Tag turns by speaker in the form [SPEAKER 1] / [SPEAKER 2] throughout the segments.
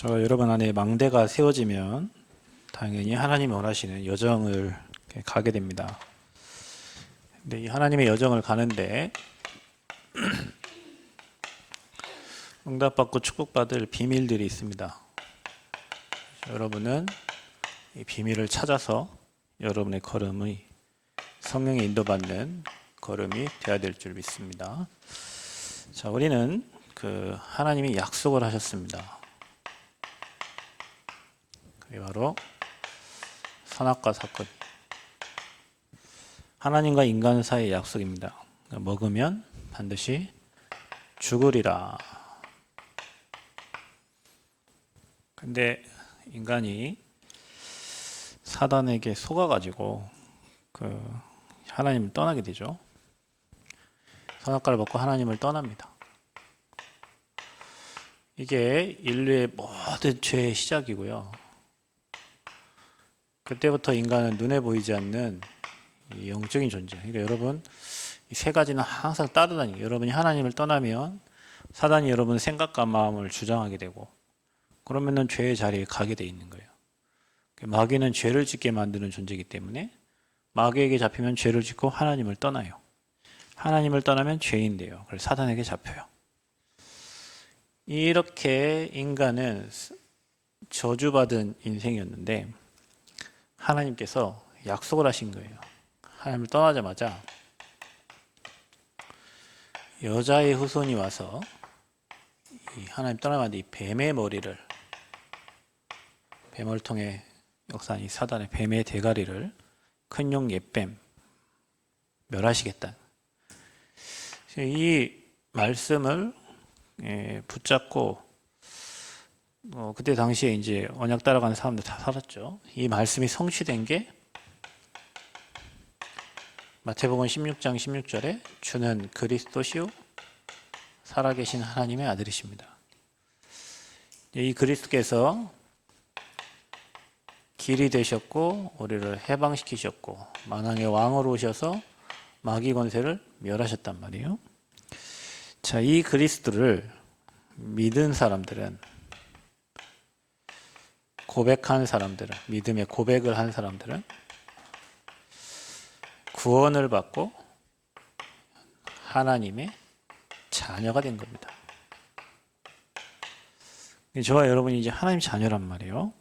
[SPEAKER 1] 여러분 안에 망대가 세워지면 당연히 하나님이 원하시는 여정을 가게 됩니다. 근데 이 하나님의 여정을 가는데 응답받고 축복받을 비밀들이 있습니다. 여러분은 이 비밀을 찾아서 여러분의 걸음이 성령의 인도받는 걸음이 되어야 될 줄 믿습니다. 자, 우리는 하나님이 약속을 하셨습니다. 그게 바로 선악과 사건. 하나님과 인간 사이의 약속입니다. 먹으면 반드시 죽으리라. 근데 인간이 사단에게 속아가지고 하나님을 떠나게 되죠. 선악과를 먹고 하나님을 떠납니다. 이게 인류의 모든 죄의 시작이고요. 그때부터 인간은 눈에 보이지 않는 이 영적인 존재. 그러니까 여러분, 이 세 가지는 항상 따르다니. 여러분이 하나님을 떠나면 사단이 여러분의 생각과 마음을 주장하게 되고, 그러면은 죄의 자리에 가게 돼 있는 거예요. 마귀는 죄를 짓게 만드는 존재이기 때문에 마귀에게 잡히면 죄를 짓고 하나님을 떠나요. 하나님을 떠나면 죄인 돼요. 그래서 사단에게 잡혀요. 이렇게 인간은 저주받은 인생이었는데 하나님께서 약속을 하신 거예요. 하나님을 떠나자마자 여자의 후손이 와서 하나님 떠나자마자 이 뱀의 머리를, 뱀을 통해 역사한 이 사단의 뱀의 대가리를 큰 용 옛뱀 멸하시겠다. 이 말씀을 붙잡고 그때 당시에 이제 언약 따라가는 사람들 다 살았죠. 이 말씀이 성취된 게 마태복음 16장 16절에 주는 그리스도시요 살아계신 하나님의 아들이십니다. 이 그리스도께서 길이 되셨고 우리를 해방시키셨고 만왕의 왕으로 오셔서 마귀 권세를 멸하셨단 말이에요. 자, 이 그리스도를 믿은 사람들은, 고백한 사람들은, 믿음의 고백을 한 사람들은 구원을 받고 하나님의 자녀가 된 겁니다. 저와 여러분이 이제 하나님 자녀란 말이에요.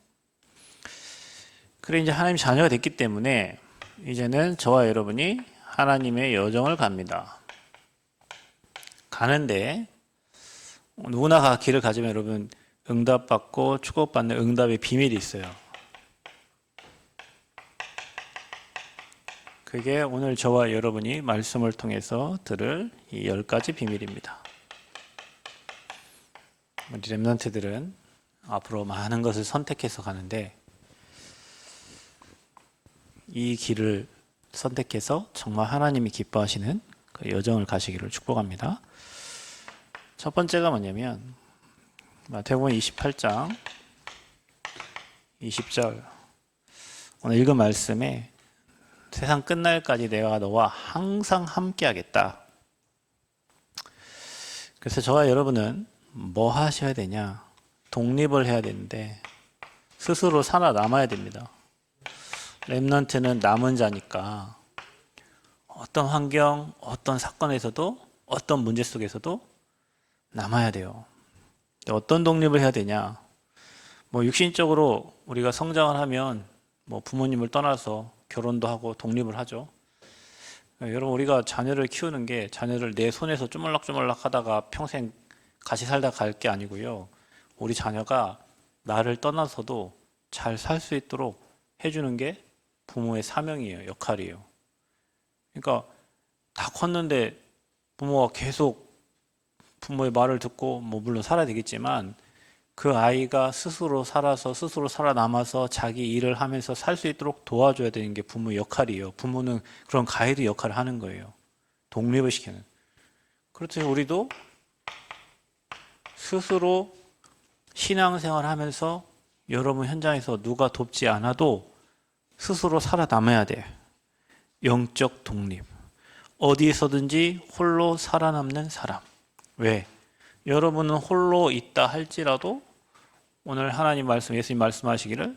[SPEAKER 1] 그래, 이제 하나님 자녀가 됐기 때문에 이제는 저와 여러분이 하나님의 여정을 갑니다. 가는데 누구나 길을 가지면 여러분 응답받고 축복받는 응답의 비밀이 있어요. 그게 오늘 저와 여러분이 말씀을 통해서 들을 이 10가지 비밀입니다. 우리 렘넌트들은 앞으로 많은 것을 선택해서 가는데 이 길을 선택해서 정말 하나님이 기뻐하시는 그 여정을 가시기를 축복합니다. 첫 번째가 뭐냐면 마태복음 28장 20절 오늘 읽은 말씀에 세상 끝날까지 내가 너와 항상 함께 하겠다. 그래서 저와 여러분은 뭐 하셔야 되냐? 독립을 해야 되는데 스스로 살아남아야 됩니다. 렘넌트는 남은 자니까 어떤 환경, 어떤 사건에서도, 어떤 문제 속에서도 남아야 돼요. 어떤 독립을 해야 되냐? 육신적으로 우리가 성장을 하면 부모님을 떠나서 결혼도 하고 독립을 하죠. 여러분, 우리가 자녀를 키우는 게 자녀를 내 손에서 쪼물락쪼물락 하다가 평생 같이 살다 갈 게 아니고요. 우리 자녀가 나를 떠나서도 잘 살 수 있도록 해주는 게 부모의 사명이에요. 역할이에요. 그러니까 다 컸는데 부모가 계속 부모의 말을 듣고 물론 살아야 되겠지만 그 아이가 스스로 살아서 스스로 살아남아서 자기 일을 하면서 살 수 있도록 도와줘야 되는 게 부모의 역할이에요. 부모는 그런 가이드 역할을 하는 거예요. 독립을 시키는. 그렇듯이 우리도 스스로 신앙생활 하면서 여러분 현장에서 누가 돕지 않아도 스스로 살아남아야 돼. 영적 독립. 어디에서든지 홀로 살아남는 사람. 왜? 여러분은 홀로 있다 할지라도 오늘 하나님 말씀, 예수님 말씀하시기를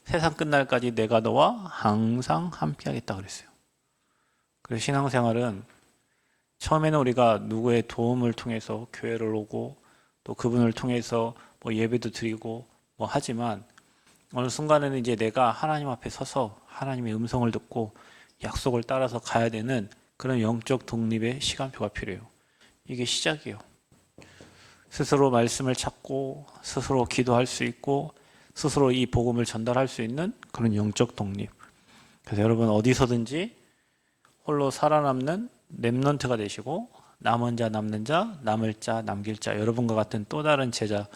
[SPEAKER 1] 세상 끝날까지 내가 너와 항상 함께 하겠다 그랬어요. 그래서 신앙생활은 처음에는 우리가 누구의 도움을 통해서 교회를 오고 또 그분을 통해서 뭐 예배도 드리고 뭐 하지만 어느 순간에는 이제 내가 하나님 앞에 서서 하나님의 음성을 듣고 약속을 따라서 가야 되는 그런 영적 독립의 시간표가 필요해요. 이게 시작이에요. 스스로 말씀을 찾고 스스로 기도할 수 있고 스스로 이 복음을 전달할 수 있는 그런 영적 독립. 그래서 여러분 어디서든지 홀로 살아남는 렘넌트가 되시고 남은 자 남는 자 남을 자 남길 자 여러분과 같은 또 다른 제자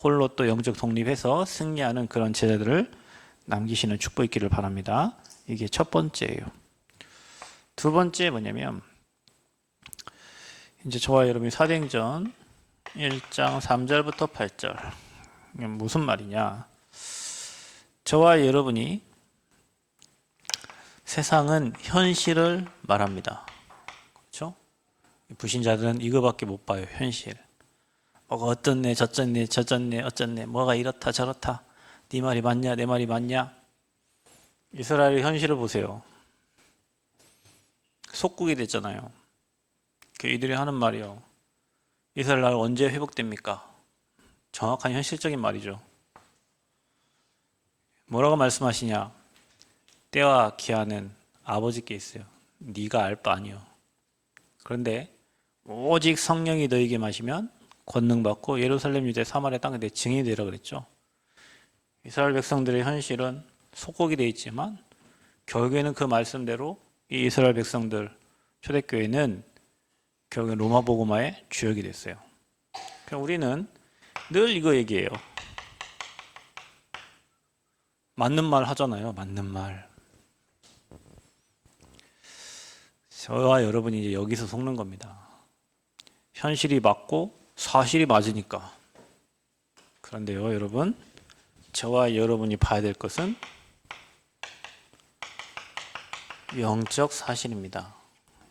[SPEAKER 1] 홀로 또 영적 독립해서 승리하는 그런 제자들을 남기시는 축복 있기를 바랍니다. 이게 첫 번째예요. 두 번째 뭐냐면 이제 저와 여러분이 사도행전 1장 3절부터 8절 무슨 말이냐? 저와 여러분이 세상은 현실을 말합니다. 그렇죠? 불신자들은 이거밖에 못 봐요. 현실. 뭐가 어떻네 저쩌네 저쩌네 어쩌네 뭐가 이렇다 저렇다 네 말이 맞냐 내 말이 맞냐. 이스라엘의 현실을 보세요. 속국이 됐잖아요. 이들이 하는 말이요. 이스라엘 나라 언제 회복됩니까? 정확한 현실적인 말이죠. 뭐라고 말씀하시냐? 때와 기한은 아버지께 있어요. 네가 알 바 아니요. 그런데 오직 성령이 너에게 마시면 권능 받고 예루살렘 유대 사마리아 땅에 내 증인이 되라 그랬죠. 이스라엘 백성들의 현실은 속국이 되어 있지만 결국에는 그 말씀대로 이 이스라엘 백성들 초대교회는 결국엔 로마 복음화의 주역이 됐어요. 그럼 우리는 늘 이거 얘기해요. 맞는 말 하잖아요. 맞는 말. 저와 여러분이 이제 여기서 속는 겁니다. 현실이 맞고 사실이 맞으니까. 그런데요, 여러분, 저와 여러분이 봐야 될 것은 영적 사실입니다.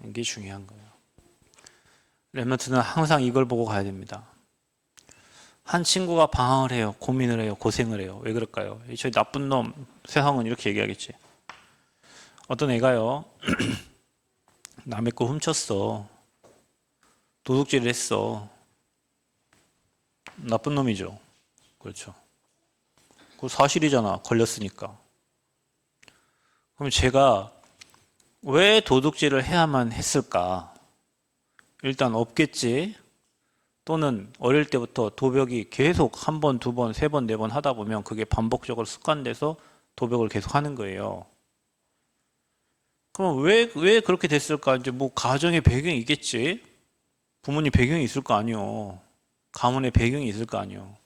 [SPEAKER 1] 이게 중요한 거예요. 렘넌트는 항상 이걸 보고 가야 됩니다. 한 친구가 방황을 해요. 고민을 해요. 고생을 해요. 왜 그럴까요? 저희 나쁜 놈, 세상은 이렇게 얘기하겠지. 어떤 애가요. 남의 거 훔쳤어. 도둑질을 했어. 나쁜 놈이죠. 그렇죠. 그 사실이잖아. 걸렸으니까. 그럼 제가 왜 도둑질을 해야만 했을까? 일단 없겠지. 또는 어릴 때부터 도벽이 계속 한 번, 두 번, 세 번, 네 번 하다 보면 그게 반복적으로 습관돼서 도벽을 계속 하는 거예요. 그럼 왜 그렇게 됐을까? 이제 뭐 가정의 배경이 있겠지. 부모님 배경이 있을 거 아니요. 가문의 배경이 있을 거 아니요.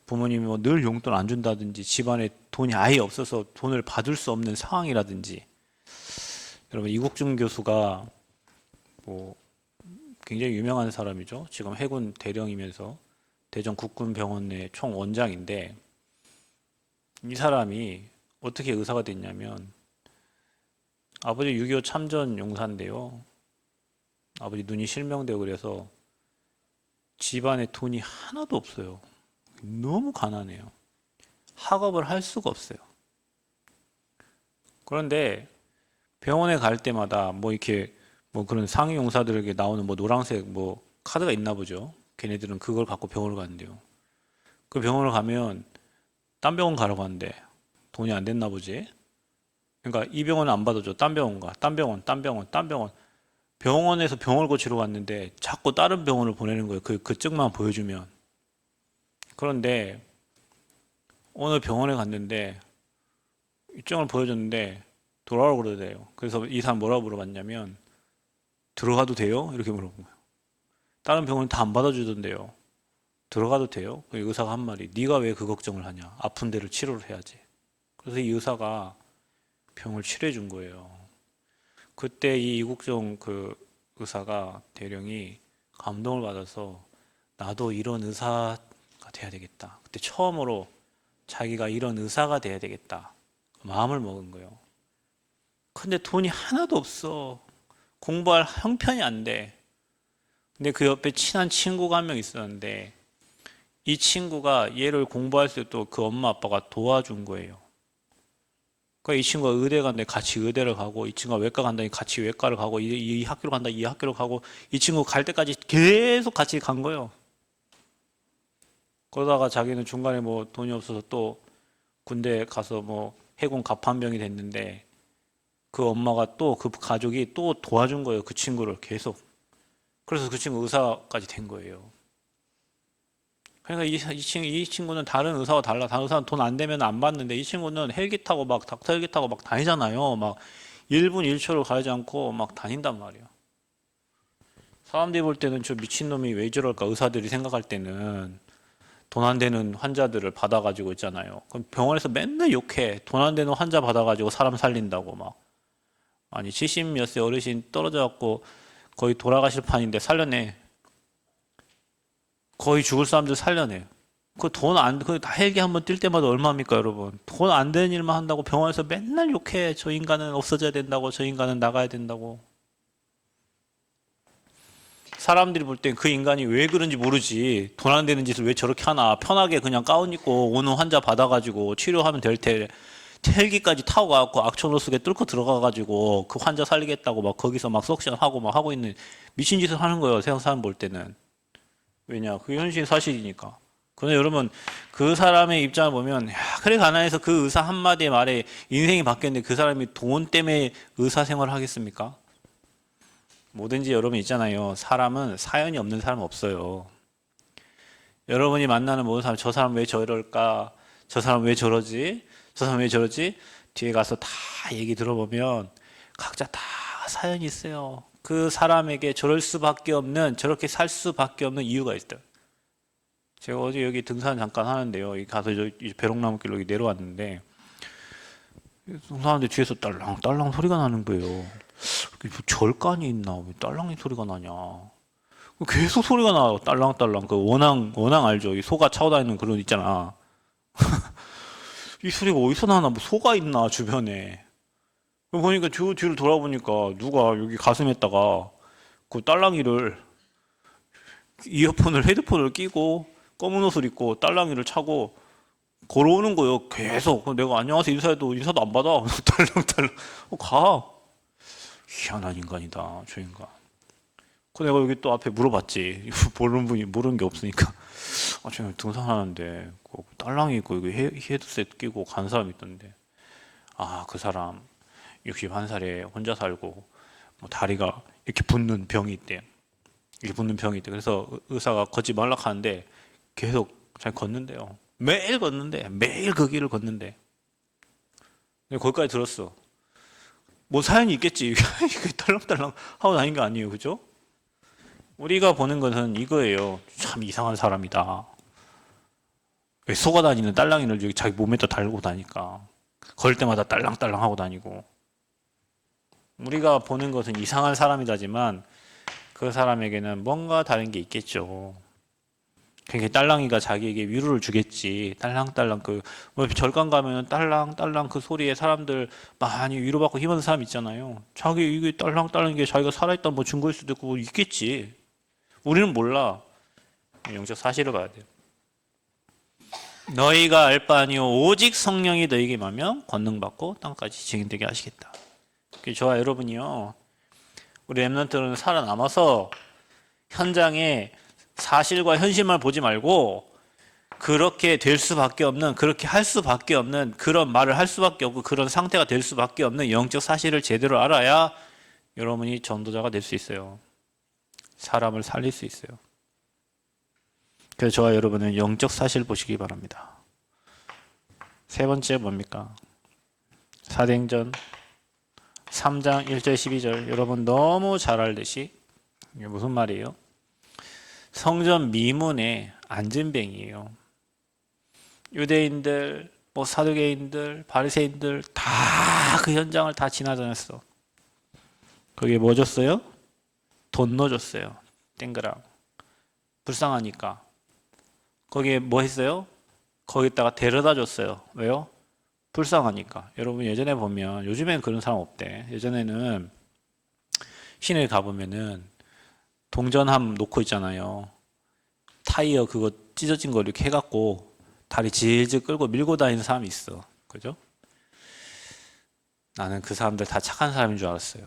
[SPEAKER 1] 부모님이 뭐 늘 용돈 안 준다든지 집안에 돈이 아예 없어서 돈을 받을 수 없는 상황이라든지. 여러분 이국중 교수가 뭐 굉장히 유명한 사람이죠. 지금 해군 대령이면서 대전 국군병원의 총원장인데 이 사람이 어떻게 의사가 됐냐면 아버지 6.25 참전 용사인데요. 아버지 눈이 실명되고 그래서 집안에 돈이 하나도 없어요. 너무 가난해요. 학업을 할 수가 없어요. 그런데 병원에 갈 때마다 뭐 이렇게 뭐 그런 상위 용사들에게 나오는 뭐 노란색 뭐 카드가 있나 보죠. 걔네들은 그걸 갖고 병원을 가는데요. 그 병원을 가면 딴 병원 가라고 하는데 돈이 안 됐나 보지. 그러니까 이 병원은 안 받아줘. 딴 병원 가. 딴 병원, 딴 병원, 딴 병원. 병원에서 병을 고치러 갔는데 자꾸 다른 병원을 보내는 거예요. 그 증만 보여주면. 그런데 어느 병원에 갔는데 입증을 보여줬는데 돌아오라고 그러대요. 그래서 이 사람 뭐라고 물어봤냐면 들어가도 돼요? 이렇게 물어본 거예요. 다른 병원은 다 안 받아주던데요. 들어가도 돼요? 그 의사가 한 말이 네가 왜 그 걱정을 하냐. 아픈 데를 치료를 해야지. 그래서 이 의사가 병을 치료해 준 거예요. 그때 이 이국종 그 의사가 대령이 감동을 받아서 나도 이런 의사가 돼야 되겠다. 그때 처음으로 자기가 이런 의사가 돼야 되겠다. 마음을 먹은 거예요. 근데 돈이 하나도 없어. 공부할 형편이 안 돼. 근데 그 옆에 친한 친구가 한 명 있었는데 이 친구가 얘를 공부할 때 또 그 엄마 아빠가 도와준 거예요. 그러니까 이 친구가 의대 간다니 같이 의대를 가고, 이 친구가 외과 간다니 같이 외과를 가고, 이 학교로 간다 이 학교를 가고, 이 친구 갈 때까지 계속 같이 간 거예요. 그러다가 자기는 중간에 뭐 돈이 없어서 또 군대 가서 뭐 해군 갑판병이 됐는데, 그 엄마가 또 그 가족이 또 도와준 거예요. 그 친구를 계속. 그래서 그 친구 의사까지 된 거예요. 그러니까 이 친구는 다른 의사와 달라. 다른 의사는 돈 안 되면 안 받는데, 이 친구는 헬기 타고 막 닥터 헬기 타고 막 다니잖아요. 막 1분 1초를 가리지 않고 막 다닌단 말이에요. 사람들이 볼 때는 저 미친놈이 왜 저럴까? 의사들이 생각할 때는 돈 안 되는 환자들을 받아가지고 있잖아요. 그럼 병원에서 맨날 욕해. 돈 안 되는 환자 받아가지고 사람 살린다고 막. 아니 70 몇 세 어르신 떨어져 갖고 거의 돌아가실 판인데 살려내. 거의 죽을 사람들 살려내. 그 돈 안, 그 헬기 한번 뛸 때마다 얼마입니까, 여러분? 돈 안 되는 일만 한다고 병원에서 맨날 욕해. 저 인간은 없어져야 된다고, 저 인간은 나가야 된다고. 사람들이 볼 땐 그 인간이 왜 그런지 모르지. 돈 안 되는 짓을 왜 저렇게 하나. 편하게 그냥 가운 입고 오는 환자 받아가지고 치료하면 될 테. 헬기까지 타고 가고 악천후 속에 뚫고 들어가가지고 그 환자 살리겠다고 막 거기서 막 석션하고 막 하고 있는 미친 짓을 하는 거예요. 세상 사람 볼 때는. 왜냐? 그게 현실 사실이니까. 그런데 여러분, 그 사람의 입장을 보면, 야, 그래, 가난해서 그 의사 한마디의 말에 인생이 바뀌었는데 그 사람이 돈 때문에 의사 생활을 하겠습니까? 뭐든지 여러분 있잖아요. 사람은 사연이 없는 사람은 없어요. 여러분이 만나는 모든 사람, 저 사람 왜 저럴까? 저 사람 왜 저러지? 저 사람 왜 저러지? 뒤에 가서 다 얘기 들어보면 각자 다 사연이 있어요. 그 사람에게 저럴 수밖에 없는, 저렇게 살 수밖에 없는 이유가 있어요. 제가 어제 여기 등산 잠깐 하는데요. 여기 가서 저 배롱나무 길로 여기 내려왔는데, 등산하는데 뒤에서 딸랑딸랑 소리가 나는 거예요. 뭐 절간이 있나? 왜 딸랑이 소리가 나냐? 계속 소리가 나요. 딸랑딸랑. 그 원앙 알죠? 이 소가 차고 다니는 그런 있잖아. 이 소리가 어디서 나나? 뭐 소가 있나 주변에? 보니까 저 뒤를 돌아보니까 누가 여기 가슴에다가 그 딸랑이를 이어폰을 헤드폰을 끼고 검은 옷을 입고 딸랑이를 차고 걸어오는 거예요. 계속. 내가 안녕하세요 인사해도 인사도 안 받아. 딸랑딸랑. 가. 희한한 인간이다. 저 인간. 그 내가 여기 또 앞에 물어봤지. 모르는 분이 모르는 게 없으니까. 아, 저 등산하는데 그 딸랑이 있고 여기 헤드셋 끼고 간 사람 있던데. 아, 그 사람 61살에 혼자 살고 뭐 다리가 이렇게 붓는 병이 있대. 이렇게 붓는 병이 있대. 그래서 의사가 걷지 말라 하는데 계속 잘 걷는데요. 매일 걷는데 매일 그 길을 걷는데. 근데 거기까지 들었어. 뭐 사연이 있겠지. 이게 딸랑딸랑 하고 다닌 게 아니에요, 그죠? 우리가 보는 것은 이거예요. 참 이상한 사람이다. 왜 속아 다니는 딸랑이를 여기 자기 몸에다 달고 다니까. 걸 때마다 딸랑딸랑 하고 다니고. 우리가 보는 것은 이상한 사람이다지만 그 사람에게는 뭔가 다른 게 있겠죠. 그러니까 딸랑이가 자기에게 위로를 주겠지. 딸랑딸랑 뭐 절간 가면은 딸랑딸랑 그 소리에 사람들 많이 위로받고 힘받는 사람 있잖아요. 자기 이게 딸랑딸랑 게 자기가 살아있다는 뭐 증거일 수도 있고 뭐 있겠지. 우리는 몰라. 영적 사실을 봐야 돼요. 너희가 알 바 아니요 오직 성령이 너희에게 임하면 권능받고 땅까지 증인되게 하시겠다. 저와 여러분이요. 우리 랩런트는 살아남아서 현장에 사실과 현실만 보지 말고 그렇게 될 수밖에 없는, 그렇게 할 수밖에 없는, 그런 말을 할 수밖에 없고 그런 상태가 될 수밖에 없는 영적 사실을 제대로 알아야 여러분이 전도자가 될 수 있어요. 사람을 살릴 수 있어요. 그래서 저와 여러분은 영적 사실 보시기 바랍니다. 세 번째 뭡니까? 사도행전 3장 1절 12절 여러분 너무 잘 알듯이 이게 무슨 말이에요? 성전 미문의 안전뱅이에요. 유대인들, 뭐 사두개인들, 바리새인들 다 그 현장을 다 지나다녔어. 거기에 뭐 줬어요? 돈 넣어줬어요. 땡그랑. 불쌍하니까. 거기에 뭐 했어요? 거기다가 데려다 줬어요. 왜요? 불쌍하니까. 여러분 예전에 보면 요즘엔 그런 사람 없대. 예전에는 시내에 가보면은 동전함 놓고 있잖아요. 타이어 그거 찢어진 거 이렇게 해갖고 다리 질질 끌고 밀고 다니는 사람이 있어. 그죠? 나는 그 사람들 다 착한 사람인 줄 알았어요.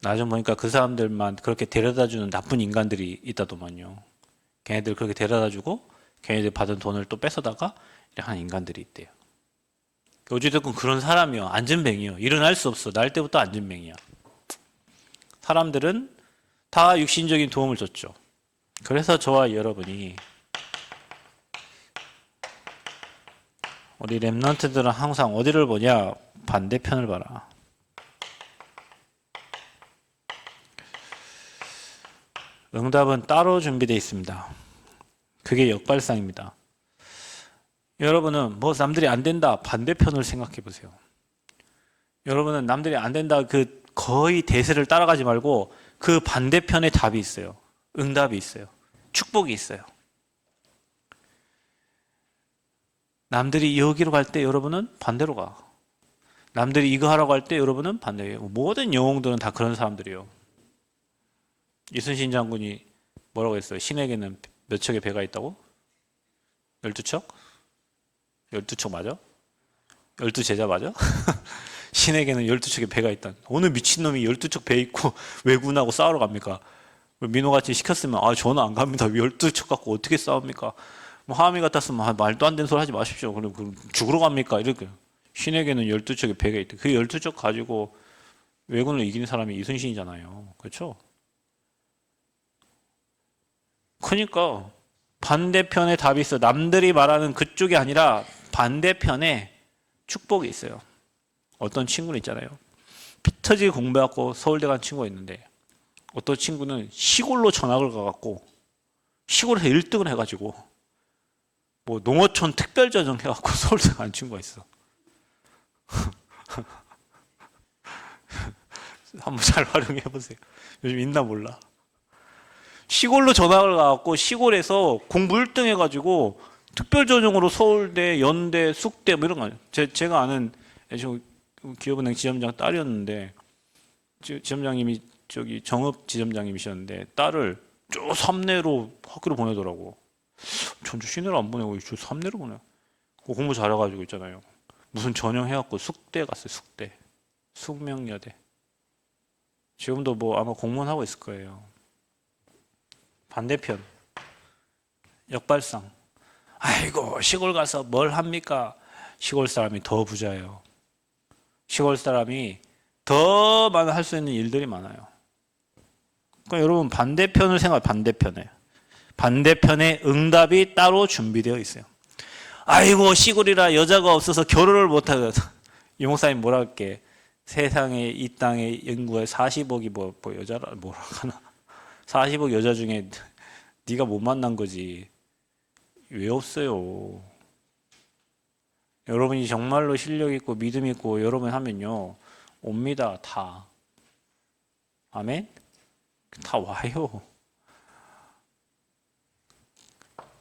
[SPEAKER 1] 나중 보니까 그 사람들만 그렇게 데려다주는 나쁜 인간들이 있다더만요. 걔네들 그렇게 데려다주고 걔네들 받은 돈을 또 뺏어다가 이렇게 하는 인간들이 있대요. 어찌됐건 그런 사람이요. 안전뱅이요. 일어날 수 없어. 날 때부터 안전뱅이야. 사람들은 다 육신적인 도움을 줬죠. 그래서 저와 여러분이 우리 렘넌트들은 항상 어디를 보냐? 반대편을 봐라. 응답은 따로 준비되어 있습니다. 그게 역발상입니다. 여러분은 뭐 남들이 안 된다 반대편을 생각해 보세요. 여러분은 남들이 안 된다 그 거의 대세를 따라가지 말고 그 반대편에 답이 있어요. 응답이 있어요. 축복이 있어요. 남들이 여기로 갈 때 여러분은 반대로 가. 남들이 이거 하라고 할 때 여러분은 반대예요. 모든 영웅들은 다 그런 사람들이에요. 이순신 장군이 뭐라고 했어요? 신에게는 몇 척의 배가 있다고? 12척? 12척 맞아? 12제자 맞아? 신에게는 12척의 배가 있다. 어느 미친놈이 12척 배 있고 왜군하고 싸우러 갑니까? 민호같이 시켰으면 저는 안 갑니다. 12척 갖고 어떻게 싸웁니까? 뭐 하함이 같았으면 말도 안 되는 소리 하지 마십시오. 그럼 죽으러 갑니까? 이렇게. 신에게는 12척의 배가 있다. 그 12척 가지고 왜군을 이기는 사람이 이순신이잖아요. 그렇죠? 그러니까 반대편에 답이 있어. 남들이 말하는 그쪽이 아니라 반대편에 축복이 있어요. 어떤 친구는 있잖아요. 피 터지게 공부해갖고 서울대 간 친구가 있는데 어떤 친구는 시골로 전학을 가갖고 시골에서 1등을 해가지고 뭐 농어촌 특별전형 해갖고 서울대 간 친구가 있어. 한번 잘 활용해보세요. 요즘 있나 몰라. 시골로 전학을 가갖고 시골에서 공부 1등 해가지고 특별전형으로 서울대, 연대, 숙대 뭐 이런 거 아니에요. 제가 아는 기업은행 지점장 딸이었는데 지점장님이 저기 정읍 지점장님이셨는데 딸을 저 삼내로 학교로 보내더라고. 전주 시내로 안 보내고 저 삼내로 보내. 공부 잘해가지고 있잖아요. 무슨 전형 해갖고 숙대 갔어요. 숙대, 숙명여대. 지금도 뭐 아마 공무원 하고 있을 거예요. 반대편 역발상. 아이고 시골 가서 뭘 합니까? 시골 사람이 더 부자예요. 시골 사람이 더 많은 할 수 있는 일들이 많아요. 그러니까 여러분 반대편을 생각해. 반대편에 응답이 따로 준비되어 있어요. 아이고 시골이라 여자가 없어서 결혼을 못하거든. 이 목사님 뭐라 할게. 세상에 이 땅의 인구의 40억이 뭐 여자라 뭐라 하나. 40억 여자 중에 네가 못 만난 거지. 왜 없어요? 여러분이 정말로 실력 있고 믿음 있고 여러분 하면요. 옵니다. 다. 아멘? 다 와요.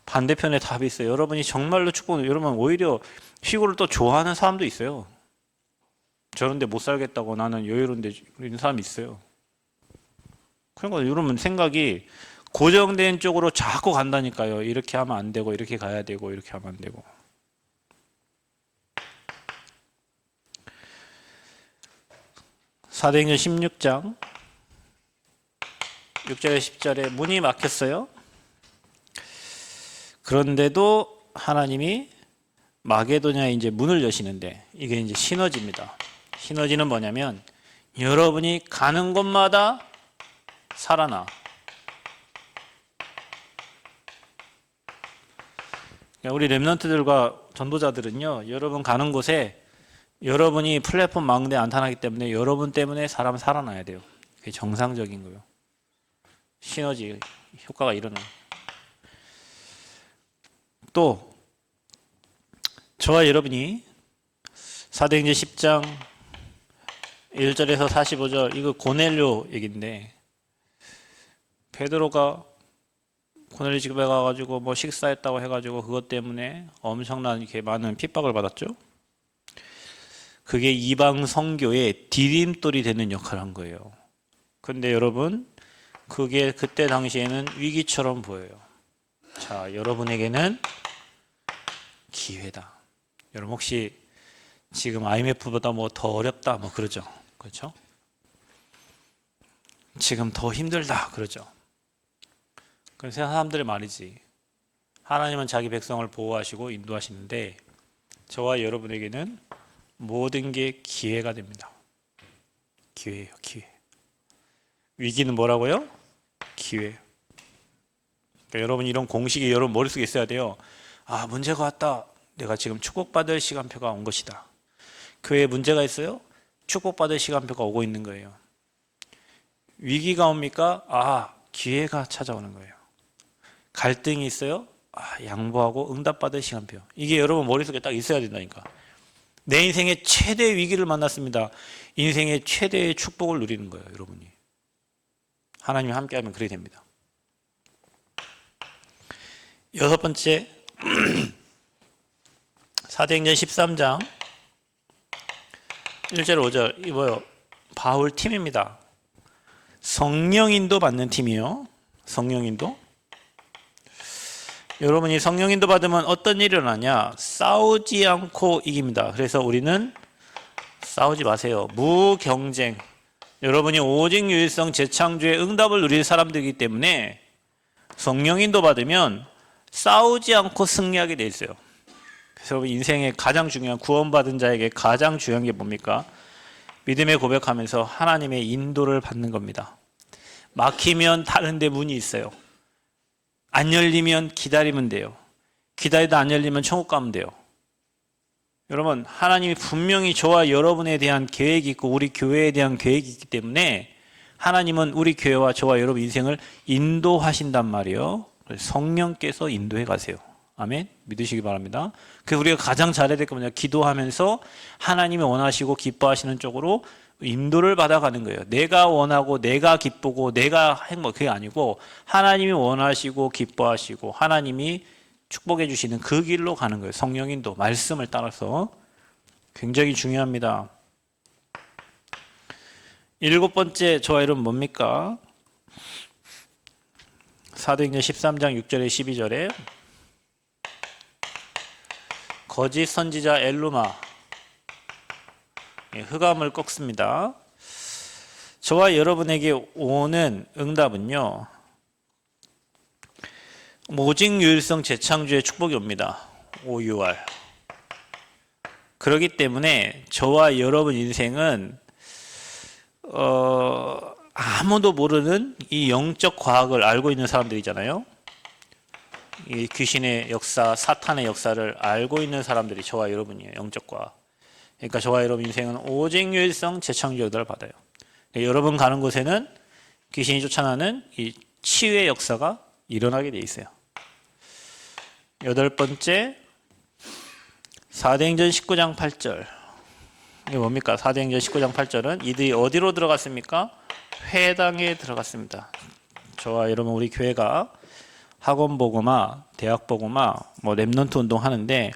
[SPEAKER 1] 반대편에 답이 있어요. 여러분이 정말로 여러분 오히려 시골을 또 좋아하는 사람도 있어요. 저런데 못 살겠다고 나는 여유로운데 이런 사람이 있어요. 그러니까 여러분 생각이 고정된 쪽으로 자꾸 간다니까요. 이렇게 하면 안 되고 이렇게 가야 되고 이렇게 하면 안 되고. 사도행전 16장 6절에 10절에 문이 막혔어요. 그런데도 하나님이 마게도냐에 이제 문을 여시는데 이게 이제 시너지입니다. 시너지는 뭐냐면 여러분이 가는 곳마다 살아나. 우리 렘넌트들과 전도자들은요, 여러분 가는 곳에 여러분이 플랫폼 망대에 안타나기 때문에 여러분 때문에 사람 살아나야 돼요. 그게 정상적인 거예요. 시너지 효과가 일어나요. 또 저와 여러분이 사도행전 10장 1절에서 45절 이거 고넬료 얘기인데 베드로가 고넬료 집에 가가지고 뭐 식사했다고 해가지고 그것 때문에 엄청난 이렇게 많은 핍박을 받았죠. 그게 이방 선교의 디딤돌이 되는 역할을 한 거예요. 근데 여러분 그게 그때 당시에는 위기처럼 보여요. 자, 여러분에게는 기회다. 여러분 혹시 지금 IMF보다 뭐 더 어렵다 뭐 그러죠? 그렇죠? 지금 더 힘들다 그러죠? 그래서 사람들의 말이지. 하나님은 자기 백성을 보호하시고 인도하시는데 저와 여러분에게는 모든 게 기회가 됩니다. 기회예요, 기회. 위기는 뭐라고요? 기회. 그러니까 여러분 이런 공식이 여러분 머릿속에 있어야 돼요. 아, 문제가 왔다. 내가 지금 축복받을 시간표가 온 것이다. 교회에 문제가 있어요? 축복받을 시간표가 오고 있는 거예요. 위기가 옵니까? 아, 기회가 찾아오는 거예요. 갈등이 있어요? 아, 양보하고 응답받을 시간표. 이게 여러분 머릿속에 딱 있어야 된다니까. 내 인생의 최대 위기를 만났습니다. 인생의 최대의 축복을 누리는 거예요, 여러분이. 하나님이 함께하면 그렇게 됩니다. 여섯 번째, 사도행전 13장 1절 5절 이 뭐요? 바울 팀입니다. 성령인도 받는 팀이요. 성령인도. 여러분이 성령인도 받으면 어떤 일이 일어나냐? 싸우지 않고 이깁니다. 그래서 우리는 싸우지 마세요. 무경쟁. 여러분이 오직 유일성 재창조의 응답을 누릴 사람들이기 때문에 성령인도 받으면 싸우지 않고 승리하게 돼 있어요. 그래서 여러분 인생의 가장 중요한 구원받은 자에게 가장 중요한 게 뭡니까? 믿음의 고백하면서 하나님의 인도를 받는 겁니다. 막히면 다른 데 문이 있어요. 안 열리면 기다리면 돼요. 기다리다 안 열리면 천국 가면 돼요. 여러분 하나님이 분명히 저와 여러분에 대한 계획이 있고 우리 교회에 대한 계획이 있기 때문에 하나님은 우리 교회와 저와 여러분 인생을 인도하신단 말이에요. 성령께서 인도해 가세요. 아멘. 믿으시기 바랍니다. 그래서 우리가 가장 잘해야 될 게 뭐냐? 기도하면서 하나님이 원하시고 기뻐하시는 쪽으로 인도를 받아가는 거예요. 내가 원하고 내가 기쁘고 내가 행복 그게 아니고 하나님이 원하시고 기뻐하시고 하나님이 축복해 주시는 그 길로 가는 거예요. 성령인도 말씀을 따라서 굉장히 중요합니다. 일곱 번째 저와 여러분 뭡니까? 사도행전 13장 6절에 12절에 거짓 선지자 엘루마 흑암을 꺾습니다. 저와 여러분에게 오는 응답은요. 오직 유일성 재창조의 축복이 옵니다. OUR. 그렇기 때문에 저와 여러분 인생은 아무도 모르는 이 영적 과학을 알고 있는 사람들이잖아요. 이 귀신의 역사, 사탄의 역사를 알고 있는 사람들이 저와 여러분이에요. 영적 과학. 그러니까 저와 여러분 인생은 오직 유일성 재창조 역사를 받아요. 여러분 가는 곳에는 귀신이 쫓아나는 이 치유의 역사가 일어나게 돼 있어요. 여덟 번째, 사도행전 19장 8절. 이게 뭡니까? 사도행전 19장 8절은 이들이 어디로 들어갔습니까? 회당에 들어갔습니다. 저와 여러분 우리 교회가 학원 보고마, 대학 보고마, 뭐 렘넌트 운동 하는데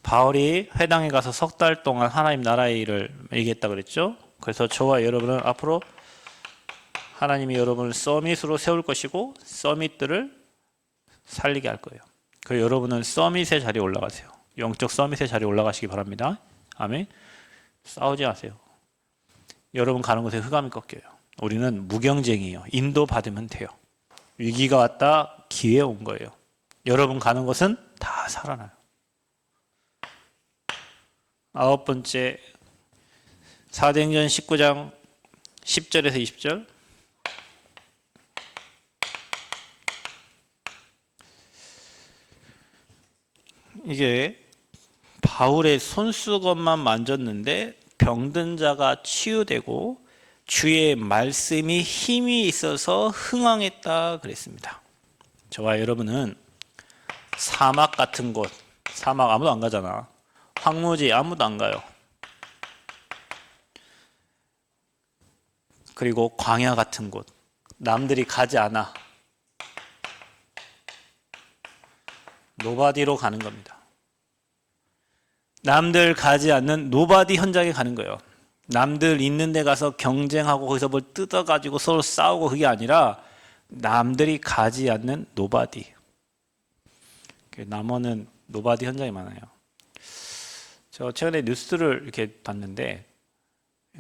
[SPEAKER 1] 바울이 회당에 가서 석 달 동안 하나님 나라의 일을 얘기했다 그랬죠. 그래서 저와 여러분은 앞으로 하나님이 여러분을 서밋으로 세울 것이고 서밋들을 살리게 할 거예요. 그 여러분은 서밋의 자리에 올라가세요. 영적 서밋의 자리에 올라가시기 바랍니다. 아멘. 싸우지 마세요. 여러분 가는 곳에 흑암이 꺾여요. 우리는 무경쟁이에요. 인도받으면 돼요. 위기가 왔다 기회 온 거예요. 여러분 가는 곳은 다 살아나요. 아홉 번째, 사도행전 19장 10절에서 20절. 이게 바울의 손수건만 만졌는데 병든 자가 치유되고 주의 말씀이 힘이 있어서 흥황했다 그랬습니다. 저와 여러분은 사막 같은 곳, 사막 아무도 안 가잖아. 황무지 아무도 안 가요. 그리고 광야 같은 곳, 남들이 가지 않아. 노바디로 가는 겁니다. 남들 가지 않는 노바디 현장에 가는 거예요. 남들 있는 데 가서 경쟁하고 거기서 뭘 뜯어가지고 서로 싸우고 그게 아니라 남들이 가지 않는 노바디. 남원은 노바디 현장이 많아요. 저 최근에 뉴스를 이렇게 봤는데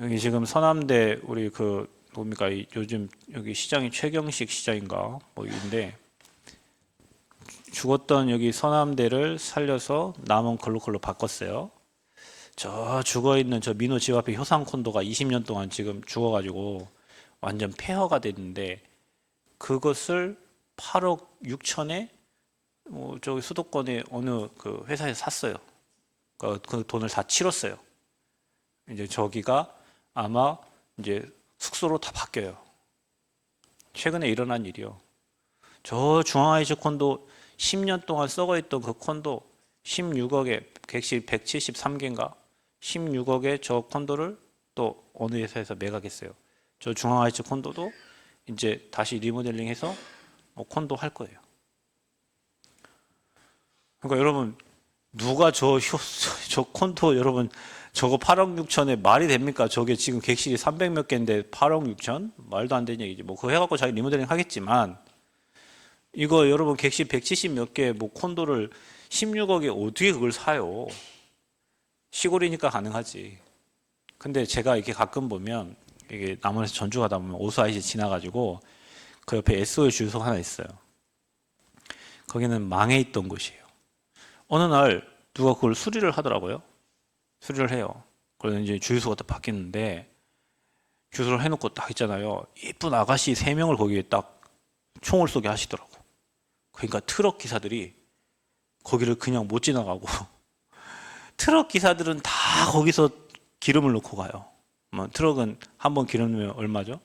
[SPEAKER 1] 여기 지금 서남대 우리 그 뭡니까 요즘 여기 시장이 최경식 시장인가 뭐 인데 죽었던 여기 서남대를 살려서 남원 글로컬로 바꿨어요. 저 죽어있는 저 민호 집 앞에 효상 콘도가 20년 동안 지금 죽어가지고 완전 폐허가 됐는데 그것을 8억 6천에 저기 수도권의 어느 그 회사에서 샀어요. 그 돈을 다 치렀어요. 이제 저기가 아마 이제 숙소로 다 바뀌어요. 최근에 일어난 일이요. 저 중앙아이즈 콘도 10년 동안 썩어있던 그 콘도 16억에 객실 173개인가 16억에 저 콘도를 또 어느 회사에서 매각했어요. 저 중앙아이즈 콘도도 이제 다시 리모델링해서 콘도 할 거예요. 그러니까 여러분 누가 저 콘도 여러분 저거 8억 6천에 말이 됩니까? 저게 지금 객실이 300 몇 개인데 8억 6천? 말도 안 되는 얘기지. 뭐 그거 해갖고 자기 리모델링 하겠지만 이거 여러분 객실 170 몇 개 뭐 콘도를 16억에 어떻게 그걸 사요? 시골이니까 가능하지. 근데 제가 이렇게 가끔 보면 이게 남원에서 전주 가다 보면 오수 IC 지나가지고 그 옆에 SO의 주유소가 하나 있어요. 거기는 망해 있던 곳이에요. 어느 날 누가 그걸 수리를 하더라고요. 수리를 해요. 그래서 이제 주유소가 딱 바뀌는데 주유소를 해놓고 딱 있잖아요. 이쁜 아가씨 3명을 거기에 딱 총을 쏘게 하시더라고. 그러니까 트럭 기사들이 거기를 그냥 못 지나가고 트럭 기사들은 다 거기서 기름을 넣고 가요. 트럭은 한 번 기름 넣으면 얼마죠?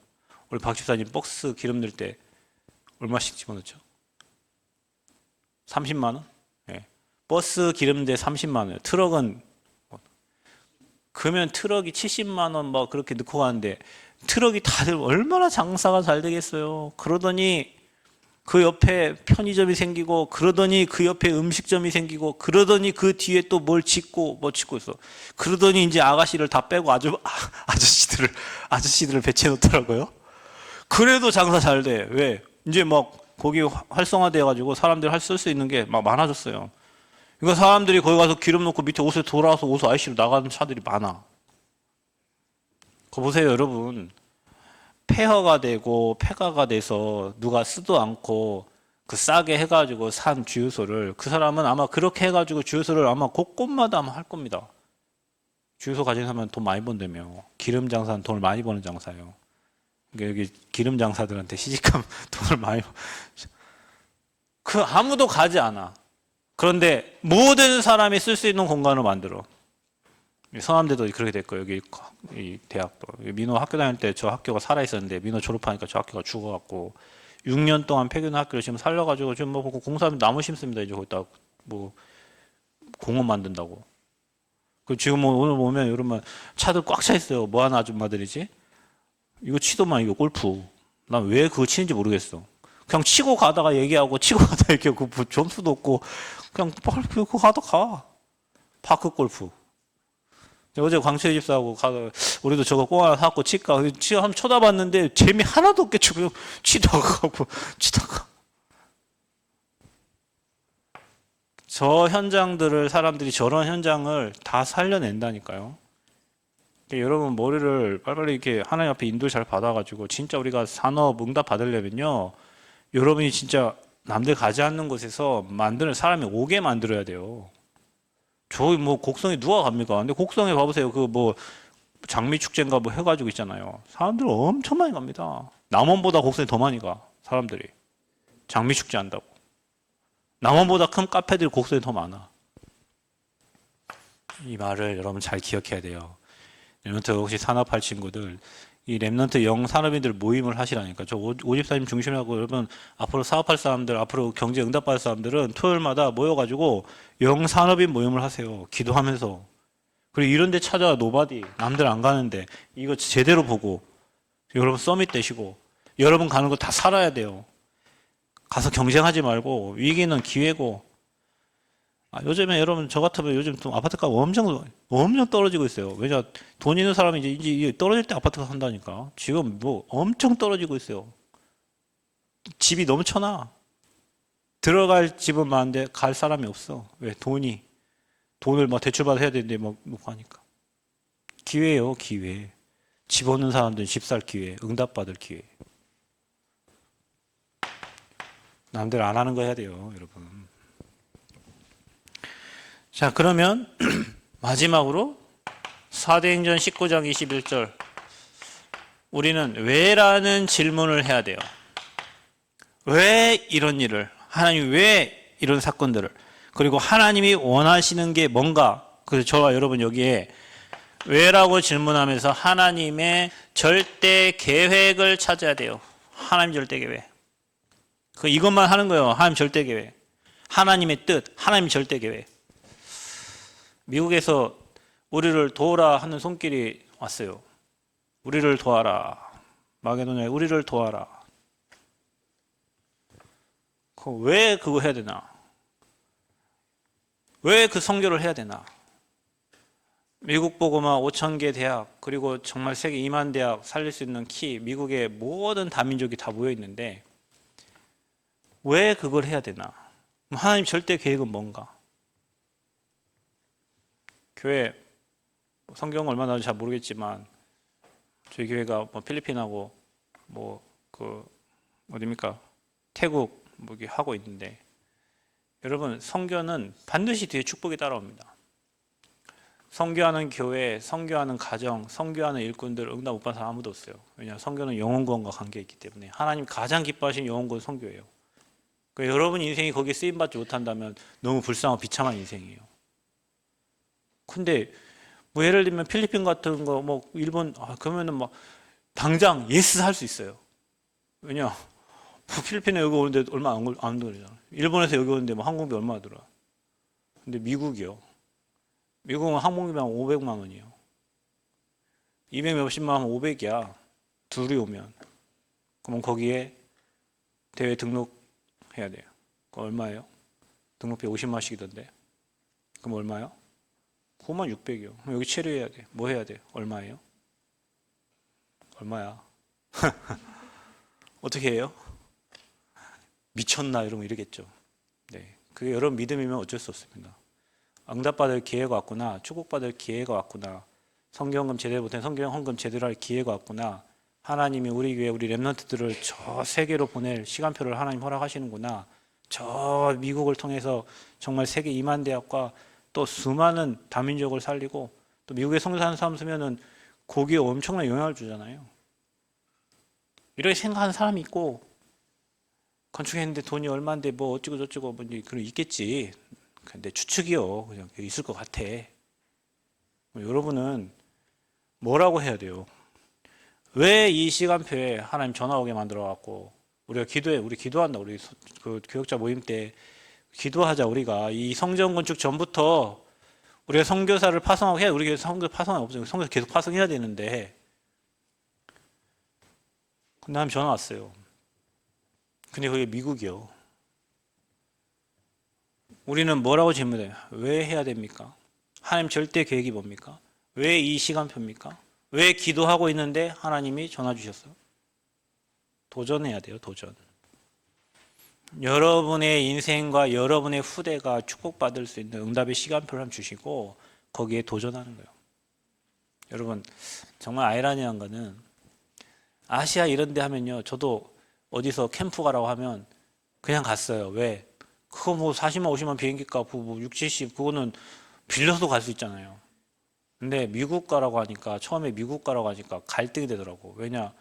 [SPEAKER 1] 우리 박 집사님 박스 기름 넣을 때 얼마씩 집어넣죠? 30만 원? 네. 버스 기름대 30만 원이에요. 트럭은 그러면 트럭이 70만 원 막 그렇게 넣고 가는데 트럭이 다들 얼마나 장사가 잘 되겠어요. 그러더니 그 옆에 편의점이 생기고 그러더니 그 옆에 음식점이 생기고 그러더니 그 뒤에 또 뭘 짓고 뭐 짓고 있어. 그러더니 이제 아가씨를 다 빼고 아저씨들을 배치해 놓더라고요. 그래도 장사 잘 돼. 왜? 이제 막 거기 활성화돼 가지고 사람들이 쓸 수 있는 게 막 많아졌어요. 그러니까 사람들이 거기 가서 기름 넣고 밑에 옷에 돌아와서 오수 IC로 나가는 차들이 많아. 그거 보세요, 여러분. 폐허가 되고 폐가가 돼서 누가 쓰도 않고 그 싸게 해가지고 산 주유소를 그 사람은 아마 그렇게 해가지고 주유소를 아마 곳곳마다 아마 할 겁니다. 주유소 가진 사람은 돈 많이 번다며. 기름 장사는 돈을 많이 버는 장사예요. 그러니까 여기 기름 장사들한테 시집가면 돈을 많이 아무도 가지 않아. 그런데 모든 사람이 쓸 수 있는 공간을 만들어. 서남대도 그렇게 됐고 여기 이 대학도 민호 학교 다닐 때 저 학교가 살아 있었는데 민호 졸업하니까 저 학교가 죽어갖고 6년 동안 폐교는 학교를 지금 살려가지고 지금 뭐 공사하면 나무 심습니다. 이제 거기다 뭐 공원 만든다고. 그 지금 뭐 오늘 보면 여러분 차들 꽉 차 있어요. 뭐 하는 아줌마들이지? 이거 치더만 이거 골프. 난 왜 그거 치는지 모르겠어. 그냥 치고 가다가 얘기하고 치고 가다가 얘기하고 그 점수도 없고 그냥 그거 가다 가. 파크 골프. 어제 광철 집사하고 가서 우리도 저거 꼭 하나 사갖고 칠까? 치가 한번 쳐다봤는데 재미 하나도 없겠죠. 그냥 치다가 저 현장들을 사람들이 저런 현장을 다 살려낸다니까요. 그러니까 여러분 머리를 빨리빨리 이렇게 하나님 앞에 인도를 잘 받아가지고 진짜 우리가 산업 응답 받으려면요. 여러분이 진짜 남들 가지 않는 곳에서 만드는 사람이 오게 만들어야 돼요. 저기 뭐 곡성에 누가 갑니까? 근데 곡성에 봐보세요. 그 뭐 장미 축제인가 뭐 해가지고 있잖아요. 사람들 엄청 많이 갑니다. 남원보다 곡성에 더 많이 가. 사람들이 장미 축제 한다고. 남원보다 큰 카페들이 곡성에 더 많아. 이 말을 여러분 잘 기억해야 돼요. 랩런트 혹시 산업할 친구들 이 랩런트 영 산업인들 모임을 하시라니까. 저 오집사님 중심하고 여러분 앞으로 사업할 사람들, 앞으로 경제 응답받을 사람들은 토요일마다 모여가지고 영 산업인 모임을 하세요. 기도하면서. 그리고 이런 데 찾아와 노바디 남들 안 가는데 이거 제대로 보고 여러분 서밋 되시고 여러분 가는 거 다 살아야 돼요. 가서 경쟁하지 말고 위기는 기회고. 요즘에 여러분 저 같으면 요즘 또 아파트가 엄청 떨어지고 있어요. 왜냐 돈 있는 사람이 이제 떨어질 때 아파트가 산다니까. 지금 뭐 엄청 떨어지고 있어요. 집이 너무 쳐나. 들어갈 집은 많은데 갈 사람이 없어. 왜? 돈을 막 대출받아 해야 되는데 뭐 하니까. 기회예요, 기회. 집 없는 사람들은 집 살 기회, 응답받을 기회. 남들 안 하는 거 해야 돼요, 여러분. 자, 그러면 마지막으로 사도행전 19장 21절. 우리는 왜라는 질문을 해야 돼요. 왜 이런 일을? 하나님이 왜 이런 사건들을? 그리고 하나님이 원하시는 게 뭔가? 그래서 저와 여러분 여기에 왜라고 질문하면서 하나님의 절대 계획을 찾아야 돼요. 하나님 절대 계획. 이것만 하는 거예요. 하나님 절대 계획. 하나님의 뜻, 하나님 절대 계획. 미국에서 우리를 도우라 하는 손길이 왔어요. 우리를 도와라. 마게도냐에 우리를 도와라. 왜 그거 해야 되나? 왜 그 선교를 해야 되나? 미국 보고마 5,000개 대학, 그리고 정말 세계 2만 대학 살릴 수 있는 키, 미국의 모든 다민족이 다 모여 있는데 왜 그걸 해야 되나? 하나님 절대 계획은 뭔가? 교회 성경 얼마나 나오는지 잘 모르겠지만 저희 교회가 필리핀하고 어디입니까? 태국 하고 있는데 여러분 선교는 반드시 뒤에 축복이 따라옵니다. 선교하는 교회, 선교하는 가정, 선교하는 일꾼들 응답 못 받는 사람 아무도 없어요. 왜냐하면 선교는 영혼 구원과 관계가 있기 때문에 하나님 가장 기뻐하시는 영혼 구원 선교예요. 그러니까 여러분 인생이 거기에 쓰임받지 못한다면 너무 불쌍하고 비참한 인생이에요. 근데 예를 들면 필리핀 같은 거 일본 그러면은 당장 예스 할 수 있어요. 왜냐? 필리핀에 여기 오는데 얼마 안 들잖아. 일본에서 여기 오는데 항공비 얼마 들어? 근데 미국이요. 미국은 항공비만 500만 원이에요. 200 몇십만 원 500이야. 둘이 오면. 그럼 거기에 대회 등록해야 돼요. 그럼 얼마예요? 등록비 50만 원씩이던데. 그럼 얼마요? 9만 600이요. 그럼 여기 체류해야 돼. 뭐 해야 돼? 얼마예요? 얼마야? 어떻게 해요? 미쳤나 이러면 이러겠죠. 네, 그게 여러분 믿음이면 어쩔 수 없습니다. 응답받을 기회가 왔구나. 축복받을 기회가 왔구나. 성경금 제대로 못한 성경 헌금 제대로 할 기회가 왔구나. 하나님이 우리 교회 우리 렘넌트들을 저 세계로 보낼 시간표를 하나님 허락하시는구나. 저 미국을 통해서 정말 세계 2만 대학과 또 수많은 다민족을 살리고 또 미국에 성교 사는 사람 쓰면은 거기에 엄청난 영향을 주잖아요. 이렇게 생각하는 사람이 있고 건축했는데 돈이 얼마인데 어쩌고 저쩌고 그런 있겠지. 근데 추측이요. 그냥 있을 것 같아. 여러분은 뭐라고 해야 돼요? 왜 이 시간표에 하나님 전화 오게 만들어 갖고 우리가 기도해, 우리 기도한다. 우리 그 교역자 모임 때 기도하자. 우리가 이 성전 건축 전부터 우리가 선교사를 파송하고 해야 우리 교회 선교 파송이 없어요. 선교사 계속 파송해야 되는데 근데 하나님 전화 왔어요. 근데 그게 미국이요. 우리는 뭐라고 질문해요? 왜 해야 됩니까? 하나님 절대 계획이 뭡니까? 왜 이 시간표입니까? 왜 기도하고 있는데 하나님이 전화 주셨어요? 도전해야 돼요, 도전. 여러분의 인생과 여러분의 후대가 축복받을 수 있는 응답의 시간표를 한번 주시고 거기에 도전하는 거예요. 여러분 정말 아이러니한 거는 아시아 이런 데 하면요. 저도 어디서 캠프 가라고 하면 그냥 갔어요. 왜? 그거 40만 50만 비행기 값 6, 70 그거는 빌려서 갈 수 있잖아요. 근데 미국 가라고 하니까 처음에 미국 가라고 하니까 갈등이 되더라고. 왜냐?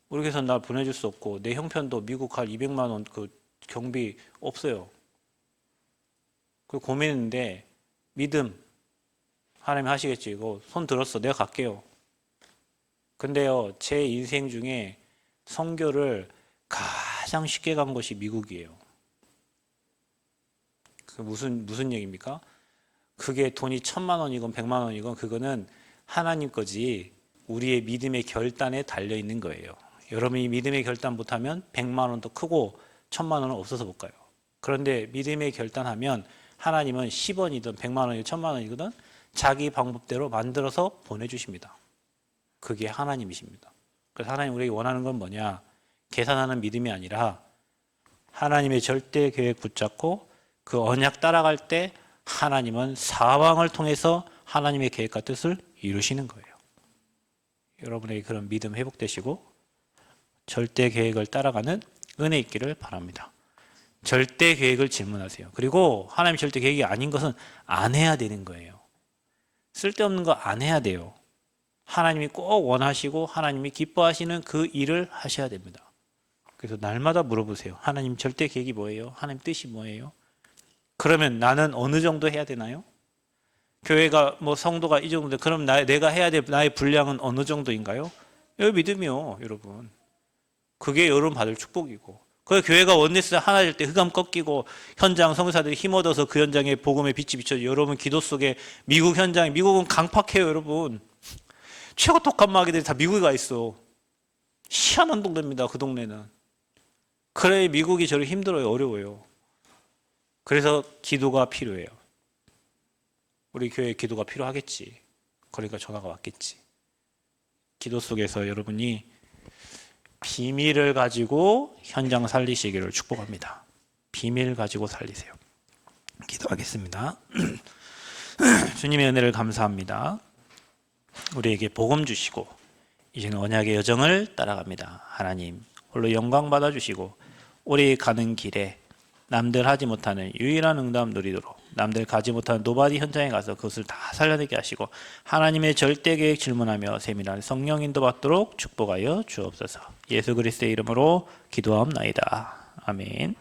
[SPEAKER 1] 우리 교회에서 날 보내줄 수 없고 내 형편도 미국 갈 200만 원 그 경비 없어요. 그 고민했는데 믿음 하나님 하시겠지. 이거 손 들었어. 내가 갈게요. 근데요, 제 인생 중에 선교를 가장 쉽게 간 것이 미국이에요. 그 무슨 얘기입니까? 그게 돈이 1,000만 원이건 100만 원이건 그거는 하나님 거지 우리의 믿음의 결단에 달려 있는 거예요. 여러분이 믿음의 결단 못하면 100만 원도 크고 1,000만 원은 없어서 못 가요. 그런데 믿음의 결단하면 하나님은 10원이든 100만 원이든 1,000만 원이든 자기 방법대로 만들어서 보내주십니다. 그게 하나님이십니다. 그래서 하나님 우리에게 원하는 건 뭐냐? 계산하는 믿음이 아니라 하나님의 절대 계획 붙잡고 그 언약 따라갈 때 하나님은 사방을 통해서 하나님의 계획과 뜻을 이루시는 거예요. 여러분의 그런 믿음 회복되시고 절대 계획을 따라가는 은혜 있기를 바랍니다. 절대 계획을 질문하세요. 그리고 하나님 절대 계획이 아닌 것은 안 해야 되는 거예요. 쓸데없는 거 안 해야 돼요. 하나님이 꼭 원하시고 하나님이 기뻐하시는 그 일을 하셔야 됩니다. 그래서 날마다 물어보세요. 하나님 절대 계획이 뭐예요? 하나님 뜻이 뭐예요? 그러면 나는 어느 정도 해야 되나요? 교회가 뭐 성도가 이 정도, 그럼 내가 해야 될 나의 분량은 어느 정도인가요? 여기 믿음이요, 여러분. 그게 여러분 받을 축복이고. 그 교회가 원리스 하나 될 때 흑암 꺾이고 현장 성사들이 힘얻어서 그 현장에 복음의 빛이 비춰져. 여러분 기도 속에 미국 현장에, 미국은 강팍해요, 여러분. 최고 독한 마귀들이 다 미국에 가 있어. 희한한 동네입니다, 그 동네는. 그래 미국이 저를 힘들어요, 어려워요. 그래서 기도가 필요해요. 우리 교회에 기도가 필요하겠지. 그러니까 전화가 왔겠지. 기도 속에서 여러분이 비밀을 가지고 현장 살리시기를 축복합니다. 비밀 가지고 살리세요. 기도하겠습니다. 주님의 은혜를 감사합니다. 우리에게 복음 주시고 이제는 언약의 여정을 따라갑니다. 하나님 홀로 영광 받아주시고 우리 가는 길에 남들 하지 못하는 유일한 응답 누리도록, 남들 가지 못하는 노바디 현장에 가서 그것을 다 살려내게 하시고 하나님의 절대 계획 질문하며 세밀한 성령 인도 받도록 축복하여 주옵소서. 예수 그리스도의 이름으로 기도하옵나이다. 아멘.